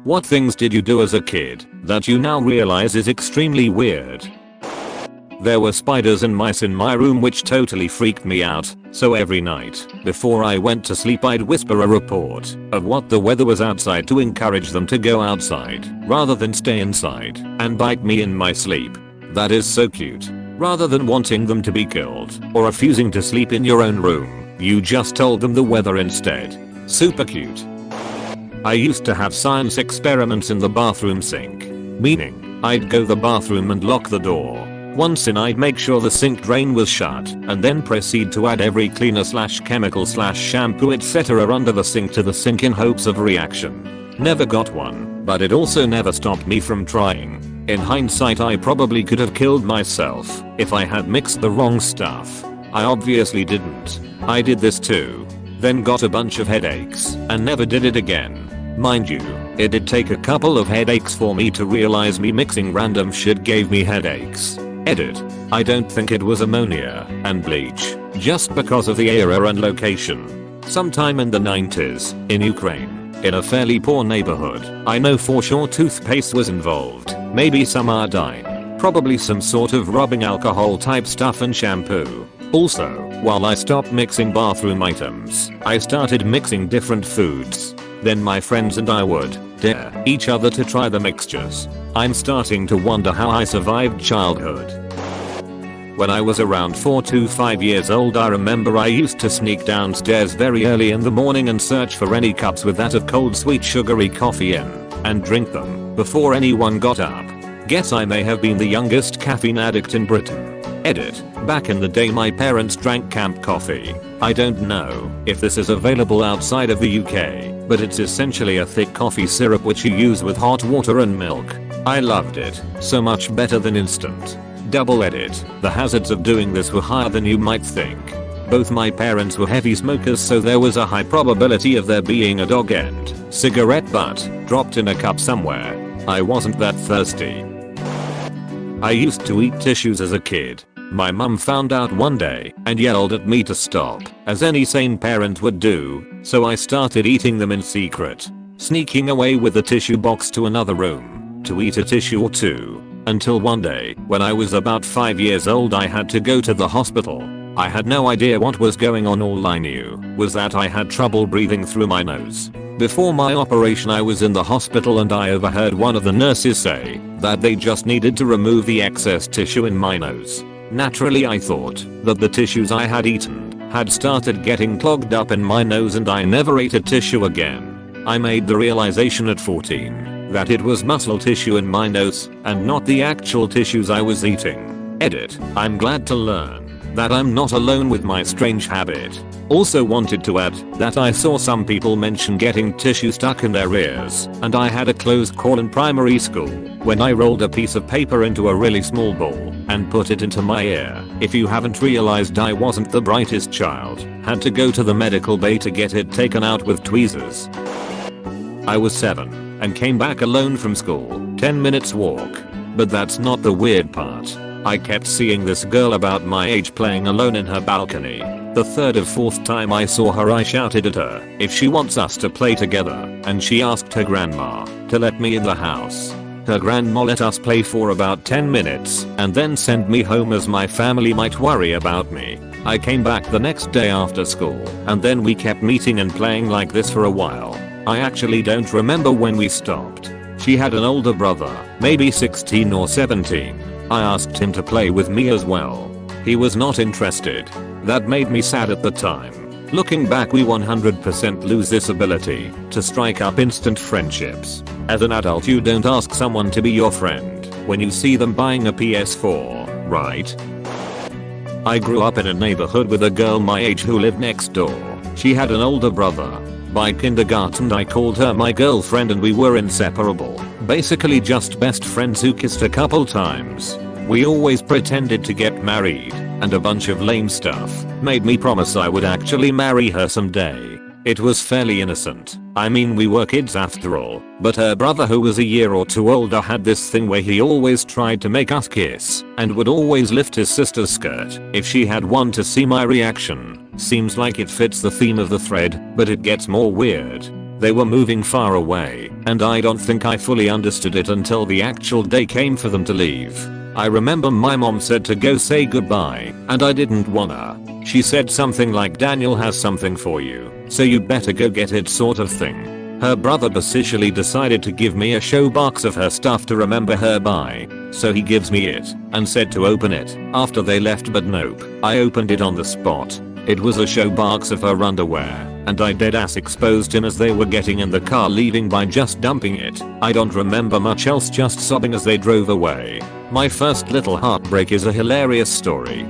What things did you do as a kid that you now realize is extremely weird? There were spiders and mice in my room which totally freaked me out, so every night, before I went to sleep I'd whisper a report of what the weather was outside to encourage them to go outside, rather than stay inside and bite me in my sleep. That is so cute. Rather than wanting them to be killed, or refusing to sleep in your own room, you just told them the weather instead. Super cute. I used to have science experiments in the bathroom sink. Meaning, I'd go to the bathroom and lock the door. Once in I'd make sure the sink drain was shut and then proceed to add every cleaner / chemical / shampoo etc. under the sink to the sink in hopes of reaction. Never got one, but it also never stopped me from trying. In hindsight I probably could have killed myself if I had mixed the wrong stuff. I obviously didn't. I did this too. Then got a bunch of headaches and never did it again. Mind you, it did take a couple of headaches for me to realize me mixing random shit gave me headaches. Edit. I don't think it was ammonia and bleach, just because of the era and location. Sometime in the 90s, in Ukraine, in a fairly poor neighborhood, I know for sure toothpaste was involved, maybe some iodine, probably some sort of rubbing alcohol type stuff and shampoo. Also, while I stopped mixing bathroom items, I started mixing different foods. Then my friends and I would dare each other to try the mixtures. I'm starting to wonder how I survived childhood. When I was around 4 to 5 years old I remember I used to sneak downstairs very early in the morning and search for any cups with that of cold sweet sugary coffee in, and drink them before anyone got up. Guess I may have been the youngest caffeine addict in Britain. Edit. Back in the day my parents drank camp coffee. I don't know if this is available outside of the UK, but it's essentially a thick coffee syrup which you use with hot water and milk. I loved it, so much better than instant. Double edit. The hazards of doing this were higher than you might think. Both my parents were heavy smokers so there was a high probability of there being a dog end cigarette butt dropped in a cup somewhere. I wasn't that thirsty. I used to eat tissues as a kid. My mum found out one day and yelled at me to stop, as any sane parent would do, so I started eating them in secret, sneaking away with the tissue box to another room to eat a tissue or two, until one day, when I was about 5 years old I had to go to the hospital. I had no idea what was going on, all I knew was that I had trouble breathing through my nose. Before my operation I was in the hospital and I overheard one of the nurses say that they just needed to remove the excess tissue in my nose. Naturally I thought that the tissues I had eaten had started getting clogged up in my nose and I never ate a tissue again. I made the realization at 14 that it was muscle tissue in my nose and not the actual tissues I was eating. Edit. I'm glad to learn that I'm not alone with my strange habit. Also wanted to add that I saw some people mention getting tissue stuck in their ears, and I had a close call in primary school when I rolled a piece of paper into a really small ball and put it into my ear. If you haven't realized I wasn't the brightest child, had to go to the medical bay to get it taken out with tweezers. I was 7 and came back alone from school, 10 minutes walk. But that's not the weird part. I kept seeing this girl about my age playing alone in her balcony. The third or fourth time I saw her I shouted at her if she wants us to play together, and she asked her grandma to let me in the house. Her grandma let us play for about 10 minutes and then sent me home as my family might worry about me. I came back the next day after school and then we kept meeting and playing like this for a while. I actually don't remember when we stopped. She had an older brother, maybe 16 or 17. I asked him to play with me as well. He was not interested. That made me sad at the time. Looking back we 100% lose this ability to strike up instant friendships. As an adult you don't ask someone to be your friend when you see them buying a PS4, right? I grew up in a neighborhood with a girl my age who lived next door. She had an older brother. By kindergarten I called her my girlfriend and we were inseparable. Basically just best friends who kissed a couple times. We always pretended to get married, and a bunch of lame stuff made me promise I would actually marry her someday. It was fairly innocent. I mean we were kids after all, but her brother who was a year or two older had this thing where he always tried to make us kiss and would always lift his sister's skirt if she had one to see my reaction. Seems like it fits the theme of the thread, but it gets more weird. They were moving far away, and I don't think I fully understood it until the actual day came for them to leave. I remember my mom said to go say goodbye, and I didn't wanna. She said something like Daniel has something for you, so you better go get it sort of thing. Her brother basically decided to give me a show box of her stuff to remember her by, so he gives me it and said to open it after they left, but nope, I opened it on the spot. It was a show box of her underwear, and I deadass exposed him as they were getting in the car leaving by just dumping it. I don't remember much else, just sobbing as they drove away. My first little heartbreak is a hilarious story.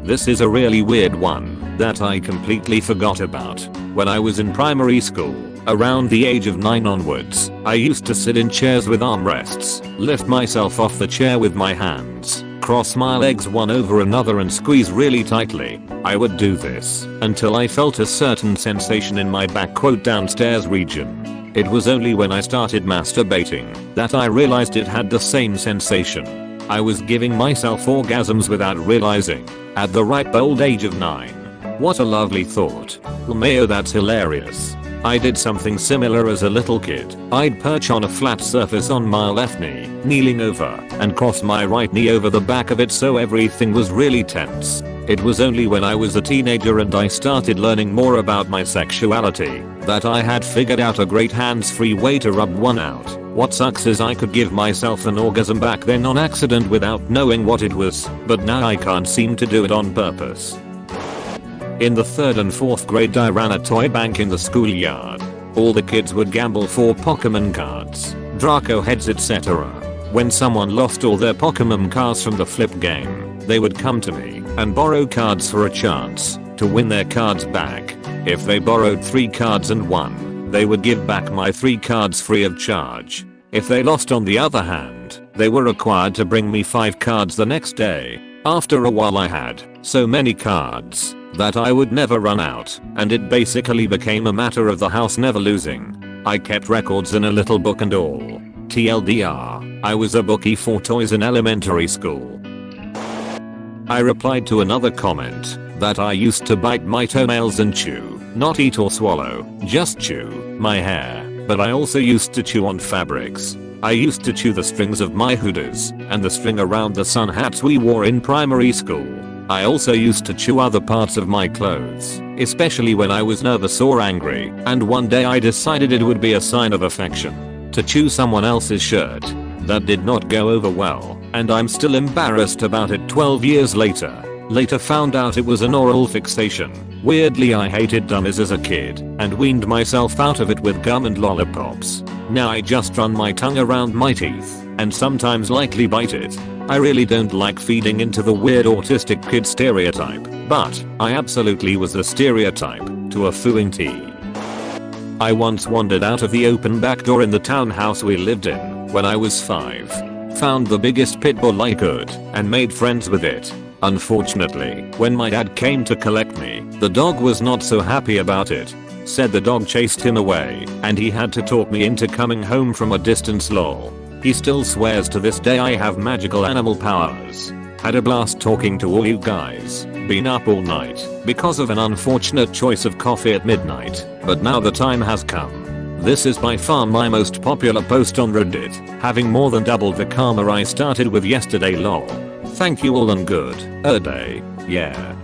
This is a really weird one that I completely forgot about. When I was in primary school, around the age of 9 onwards, I used to sit in chairs with armrests, lift myself off the chair with my hands, cross my legs one over another and squeeze really tightly. I would do this until I felt a certain sensation in my back downstairs region. It was only when I started masturbating that I realized it had the same sensation. I was giving myself orgasms without realizing, at the ripe old age of 9. What a lovely thought. Mayo, that's hilarious. I did something similar as a little kid. I'd perch on a flat surface on my left knee, kneeling over, and cross my right knee over the back of it so everything was really tense. It was only when I was a teenager and I started learning more about my sexuality that I had figured out a great hands-free way to rub one out. What sucks is I could give myself an orgasm back then on accident without knowing what it was, but now I can't seem to do it on purpose. In the 3rd and 4th grade I ran a toy bank in the schoolyard. All the kids would gamble for Pokemon cards, Draco heads, etc. When someone lost all their Pokemon cards from the flip game, they would come to me and borrow cards for a chance to win their cards back. If they borrowed 3 cards and won, they would give back my 3 cards free of charge. If they lost, on the other hand, they were required to bring me 5 cards the next day. After a while I had so many cards that I would never run out, and it basically became a matter of the house never losing. I kept records in a little book and all. TLDR, I was a bookie for toys in elementary school. I replied to another comment that I used to bite my toenails and chew, not eat or swallow, just chew, my hair, but I also used to chew on fabrics. I used to chew the strings of my hoodies and the string around the sun hats we wore in primary school. I also used to chew other parts of my clothes, especially when I was nervous or angry, and one day I decided it would be a sign of affection to chew someone else's shirt. That did not go over well, and I'm still embarrassed about it 12 years later. Later found out it was an oral fixation. Weirdly, I hated dummies as a kid and weaned myself out of it with gum and lollipops. Now I just run my tongue around my teeth and sometimes lightly bite it. I really don't like feeding into the weird autistic kid stereotype, but I absolutely was the stereotype to a fooing T. I once wandered out of the open back door in the townhouse we lived in when I was 5. Found the biggest pit bull I could and made friends with it. Unfortunately, when my dad came to collect me, the dog was not so happy about it. Said the dog chased him away and he had to talk me into coming home from a distance. Lol. He still swears to this day I have magical animal powers. Had a blast talking to all you guys. Been up all night because of an unfortunate choice of coffee at midnight, but now the time has come. This is by far my most popular post on Reddit, having more than doubled the karma I started with yesterday. Lol. Thank you all and good day. Yeah.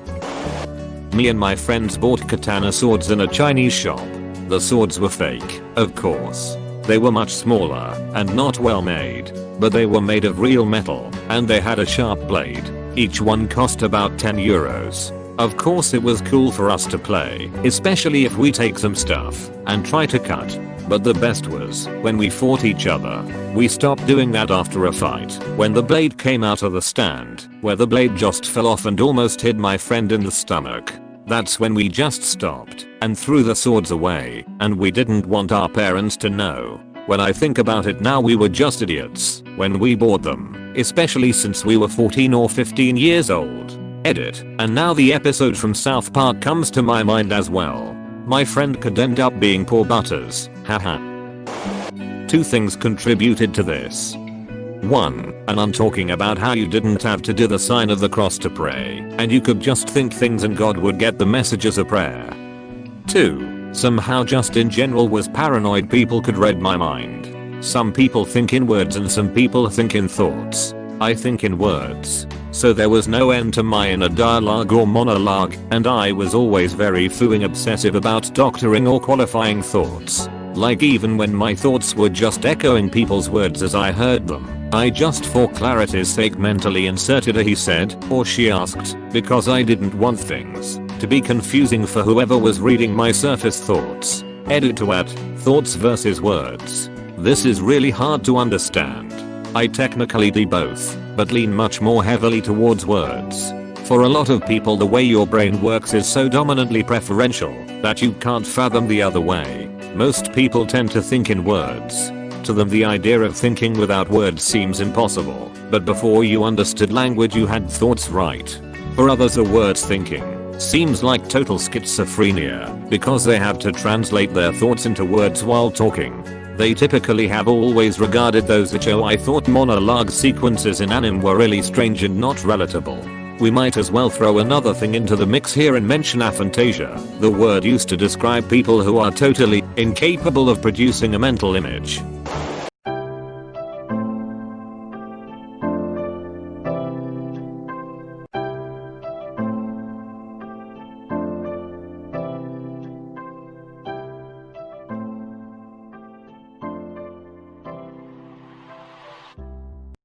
Me and my friends bought katana swords in a Chinese shop. The swords were fake, of course. They were much smaller and not well made, but they were made of real metal and they had a sharp blade. Each one cost about 10 euros. Of course it was cool for us to play, especially if we take some stuff and try to cut. But the best was when we fought each other. We stopped doing that after a fight when the blade came out of the stand, where the blade just fell off and almost hit my friend in the stomach. That's when we just stopped and threw the swords away, and we didn't want our parents to know. When I think about it now, we were just idiots when we bought them, especially since we were 14 or 15 years old. Edit. And now the episode from South Park comes to my mind as well. My friend could end up being poor Butters, haha. 2 things contributed to this. 1, and I'm talking about how you didn't have to do the sign of the cross to pray, and you could just think things and God would get the message as a prayer. 2, Somehow just in general was paranoid people could read my mind. Some people think in words and some people think in thoughts. I think in words. So there was no end to my inner dialogue or monologue, and I was always very fooing obsessive about doctoring or qualifying thoughts. Like even when my thoughts were just echoing people's words as I heard them, I just for clarity's sake mentally inserted a he said or she asked, because I didn't want things to be confusing for whoever was reading my surface thoughts. Edit to add, thoughts versus words. This is really hard to understand. I technically do both, but lean much more heavily towards words. For a lot of people the way your brain works is so dominantly preferential that you can't fathom the other way. Most people tend to think in words. To them the idea of thinking without words seems impossible, but before you understood language you had thoughts, right? For others a words thinking seems like total schizophrenia because they have to translate their thoughts into words while talking. They typically have always regarded those I thought monologue sequences in anime were really strange and not relatable. We might as well throw another thing into the mix here and mention aphantasia, the word used to describe people who are totally incapable of producing a mental image.